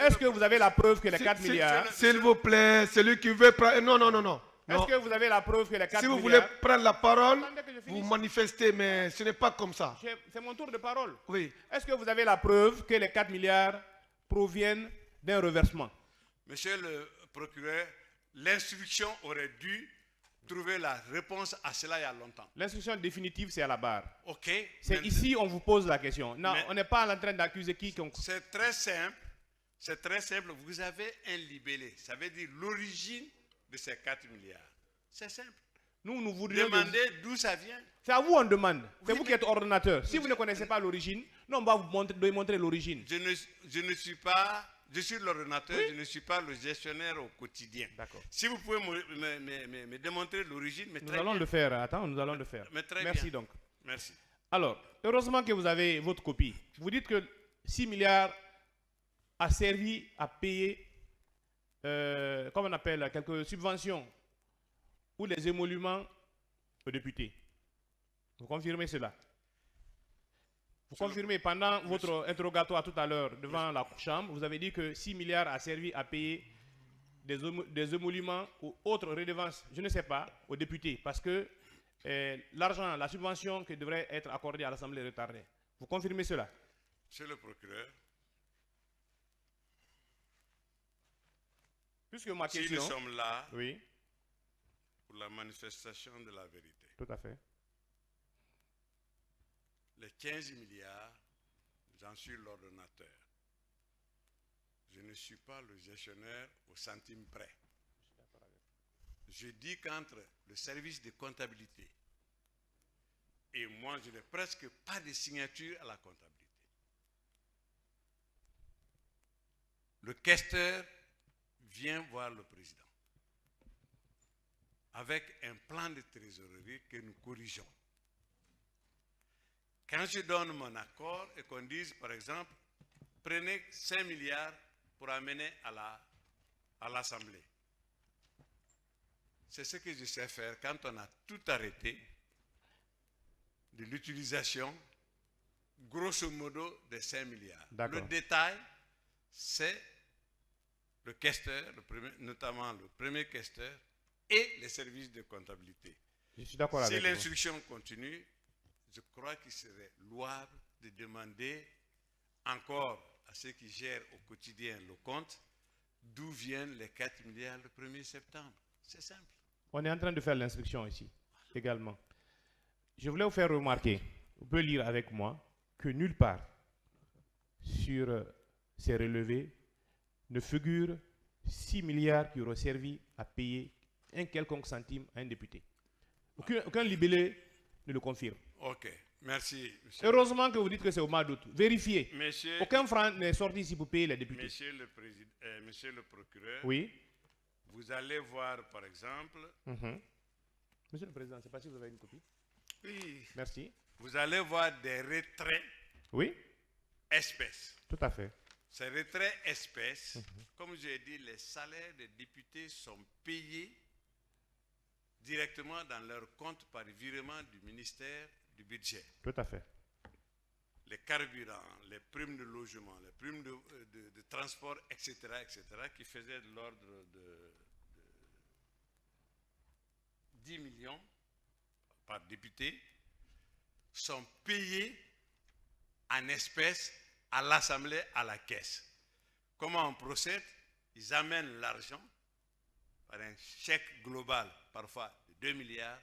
Est-ce que vous avez la preuve que les 4 milliards... S'il vous plaît, celui qui veut prendre... Non. Est-ce que vous avez la preuve que les 4 milliards... Si vous voulez prendre la parole, Attendez que je vous finisse. manifestez, mais ce n'est pas comme ça. C'est mon tour de parole. Oui. Est-ce que vous avez la preuve que les 4 milliards proviennent d'un reversement? Monsieur le procureur, l'instruction aurait dû trouver la réponse à cela il y a longtemps. L'instruction définitive, c'est à la barre. Ok. C'est ici on vous pose la question. Non, Mais- on n'est pas en train d'accuser quiconque. C'est très simple. C'est très simple. Vous avez un libellé. Ça veut dire l'origine de ces 4 milliards. C'est simple. Nous voudrions... Demandez d'où ça vient. C'est à vous on demande. C'est Oui, vous qui mais- êtes ordonnateur. Si vous ne connaissez pas l'origine, nous on va vous démontrer l'origine. Je ne suis pas... Je suis l'ordonnateur, Oui. je ne suis pas le gestionnaire au quotidien. D'accord. Si vous pouvez me démontrer l'origine, mais Nous très allons bien. le faire. Attends, nous allons le faire. Mais très Merci bien. donc. Merci. Alors, heureusement que vous avez votre copie. Vous dites que 6 milliards a servi à payer, comment on appelle, quelques subventions ou les émoluments aux députés. Vous confirmez cela? Vous confirmez, pendant votre interrogatoire tout à l'heure devant la Chambre, vous avez dit que 6 milliards a servi à payer des émoluments ou autres redevances, je ne sais pas, aux députés, parce que l'argent, la subvention qui devrait être accordée à l'Assemblée est retardée. Vous confirmez cela? Monsieur le procureur, Puisque ma si question... nous sommes là Oui, pour la manifestation de la vérité, tout à fait. les 15 milliards, j'en suis l'ordonnateur. Je ne suis pas le gestionnaire au centime près. Je dis qu'entre le service de comptabilité et moi, je n'ai presque pas de signature à la comptabilité. Le questeur vient voir le président avec un plan de trésorerie que nous corrigeons. Quand je donne mon accord et qu'on dise, par exemple, prenez 5 milliards pour amener à l'Assemblée. C'est ce que je sais faire quand on a tout arrêté de l'utilisation, grosso modo, de 5 milliards. Le détail, c'est le questeur, notamment le premier questeur, et les services de comptabilité. Je suis d'accord avec Si vous. l'instruction continue, je crois qu'il serait louable de demander encore à ceux qui gèrent au quotidien le compte d'où viennent les 4 milliards le 1er septembre. C'est simple. On est en train de faire l'instruction ici, également. Je voulais vous faire remarquer, vous pouvez lire avec moi, que nulle part sur ces relevés ne figure 6 milliards qui auraient servi à payer un quelconque centime à un député. Aucun libellé ne le confirme. Ok, merci. Monsieur. Heureusement que vous dites que c'est au mois d'août. Vérifiez. Monsieur, Aucun franc n'est sorti ici pour payer les députés. monsieur le procureur, Oui. vous allez voir par exemple, Monsieur le Président, je ne sais pas si vous avez une copie. oui, Merci. vous allez voir des retraits Oui, espèces. tout à fait. Ces retraits espèces, comme j'ai dit, les salaires des députés sont payés directement dans leur compte par virement du ministère du budget. Tout à fait. Les carburants, les primes de logement, les primes de transport, etc., qui faisaient de l'ordre de 10 millions par député, sont payés en espèces à l'Assemblée, à la caisse. Comment on procède? Ils amènent l'argent par un chèque global, parfois de 2 milliards,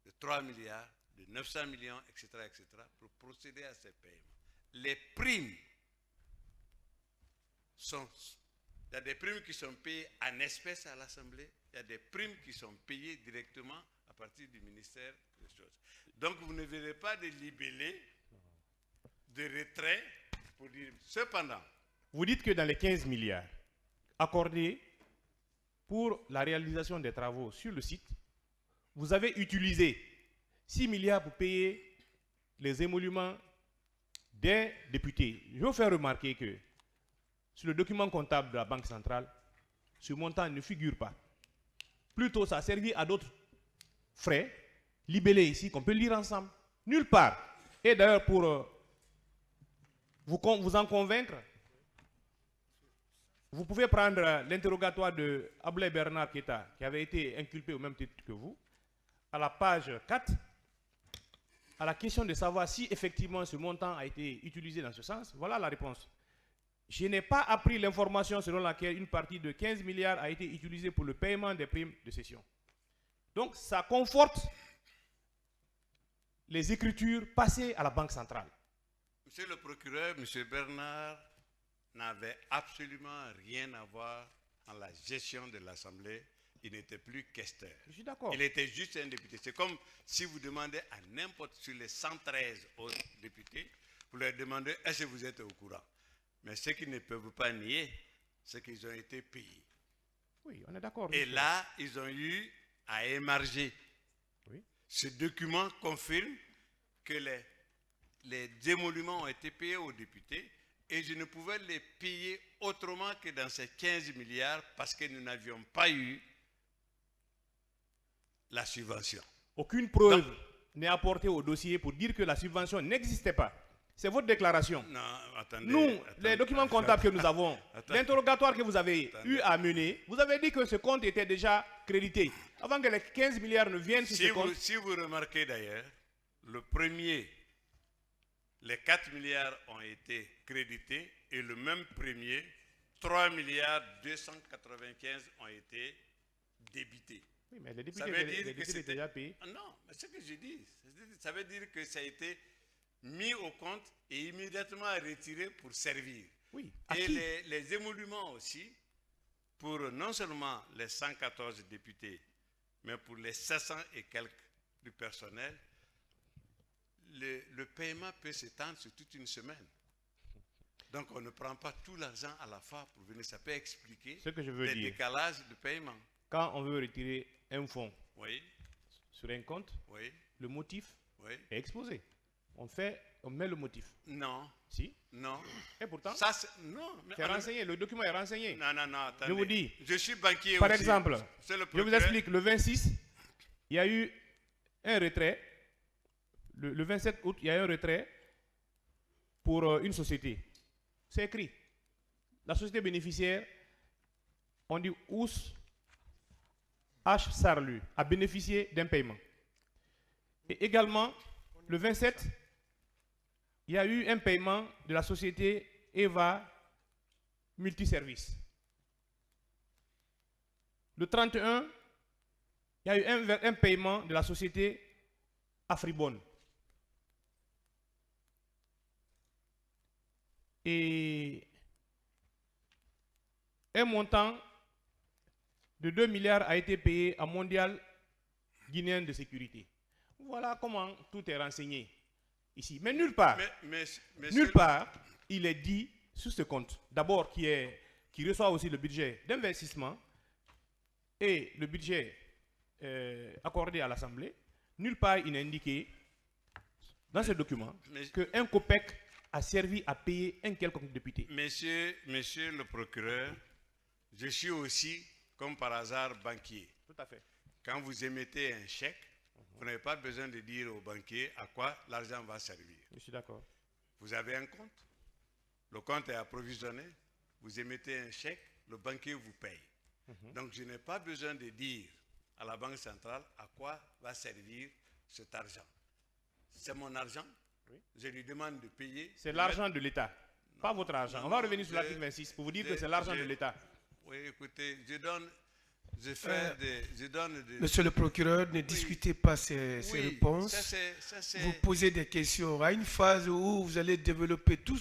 de 3 milliards, de 900 millions, etc., pour procéder à ces paiements. Les primes sont... Il y a des primes qui sont payées en espèces à l'Assemblée, il y a des primes qui sont payées directement à partir du ministère des choses. Donc vous ne verrez pas de libellé, de retrait, pour dire... Cependant, Vous dites que dans les 15 milliards accordés pour la réalisation des travaux sur le site, vous avez utilisé 6 milliards pour payer les émoluments des députés. Je vais vous faire remarquer que sur le document comptable de la Banque centrale, ce montant ne figure pas. Plutôt, ça a servi à d'autres frais libellés ici qu'on peut lire ensemble. Nulle part. Et d'ailleurs, pour vous en convaincre, Vous pouvez prendre l'interrogatoire de Abdoulaye Bernard Keita, qui avait été inculpé au même titre que vous, à la page 4, à la question de savoir si effectivement ce montant a été utilisé dans ce sens. Voilà la réponse. Je n'ai pas appris l'information selon laquelle une partie de 15 milliards a été utilisée pour le paiement des primes de cession. Donc ça conforte les écritures passées à la Banque centrale. Monsieur le procureur, monsieur Bernard n'avait absolument rien à voir dans la gestion de l'Assemblée. Il n'était plus questeur. Je suis d'accord. Il était juste un député. C'est comme si vous demandez à n'importe sur les 113 autres députés, vous leur demandez est-ce que vous êtes au courant. Mais ce qu'ils ne peuvent pas nier, c'est qu'ils ont été payés. Oui, on est d'accord. Et là, ils ont eu à émarger. Oui. Ce document confirme que les émoluments ont été payés aux députés et je ne pouvais les payer autrement que dans ces 15 milliards parce que nous n'avions pas eu la subvention. Aucune preuve n'est apportée au dossier pour dire que la subvention n'existait pas. C'est votre déclaration. Non, attendez. Nous, les documents comptables que nous avons, Attendez. l'interrogatoire que vous avez eu à mener, vous avez dit que ce compte était déjà crédité. Avant que les 15 milliards ne viennent sur ce compte. Si vous remarquez d'ailleurs, le premier, les 4 milliards ont été crédités et le même premier, 3 milliards 295 ont été débités. Oui, mais les Ça députés, veut les dire que députés étaient c'était... déjà payés. Non, mais ce que je dis, ça veut dire que ça a été mis au compte et immédiatement retiré pour servir. Oui. À Et qui? les émoluments aussi, pour non seulement les 114 députés, mais pour les 700 et quelques du personnel, le paiement peut s'étendre sur toute une semaine. Donc on ne prend pas tout l'argent à la fois pour venir. Ça peut expliquer Ce que je veux les dire, décalages de paiement. quand on veut retirer un fonds Oui, sur un compte, oui, le motif oui. est exposé. On met le motif. Non, Si. non. Et pourtant, Ça, non. Mais c'est renseigné, le document est renseigné. Non, attendez. Je vous dis, je suis banquier par aussi. exemple, C'est le je vous procureur. explique, le 26, il y a eu un retrait. Le 27 août, il y a eu un retrait pour une société. C'est écrit. La société bénéficiaire, on dit Ous H. Sarlu, a bénéficié d'un paiement. Et également, le 27, il y a eu un paiement de la société Eva Multiservice. Le 31, il y a eu un paiement de la société Afribon. Et un montant de 2 milliards a été payé à Mondial Guinéen de sécurité. Voilà comment tout est renseigné ici. Mais nulle part, nulle part, il est dit sur ce compte, d'abord qui reçoit aussi le budget d'investissement et le budget accordé à l'Assemblée, nulle part il n'est indiqué dans ce document qu'un COPEC a servi à payer un quelconque député. Monsieur le procureur, je suis aussi, comme par hasard, banquier. Tout à fait. Quand vous émettez un chèque, vous n'avez pas besoin de dire au banquier à quoi l'argent va servir. Je suis d'accord. Vous avez un compte, le compte est approvisionné, vous émettez un chèque, le banquier vous paye. Donc je n'ai pas besoin de dire à la Banque centrale à quoi va servir cet argent. C'est mon argent, oui. Je lui demande de payer. C'est l'argent de l'État, pas votre argent. Non, on va revenir sur l'article 26 pour vous dire que c'est l'argent de l'État. Oui, écoutez, je donne des... Monsieur le procureur, ne discutez pas ces réponses. Ça, c'est... Vous posez des questions. À une phase où vous allez développer tout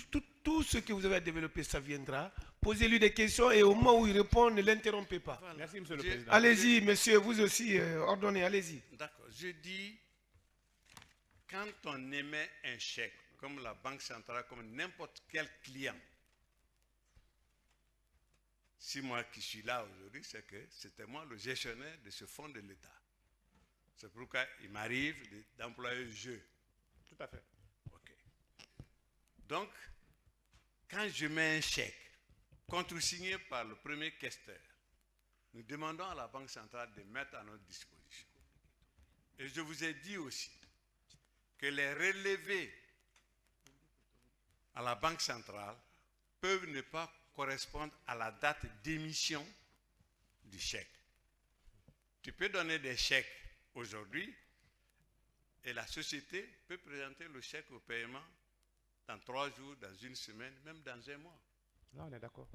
ce que vous avez à développer, ça viendra. Posez-lui des questions et au moment où il répond, ne l'interrompez pas. Voilà. Merci, monsieur le président. Allez-y, monsieur, vous aussi, ordonnez, allez-y. D'accord. Je dis, quand on émet un chèque, comme la Banque centrale, comme n'importe quel client, si moi qui suis là aujourd'hui, c'est que c'était moi le gestionnaire de ce fonds de l'État. C'est pourquoi il m'arrive d'employer le jeu. Tout à fait. Ok. Donc, quand je mets un chèque, contresigné par le premier questeur, nous demandons à la Banque centrale de mettre à notre disposition. Et je vous ai dit aussi que les relevés à la Banque centrale peuvent ne pas correspondre à la date d'émission du chèque. Tu peux donner des chèques aujourd'hui et la société peut présenter le chèque au paiement dans 3 jours, dans une semaine, même dans un mois. Là, on est d'accord.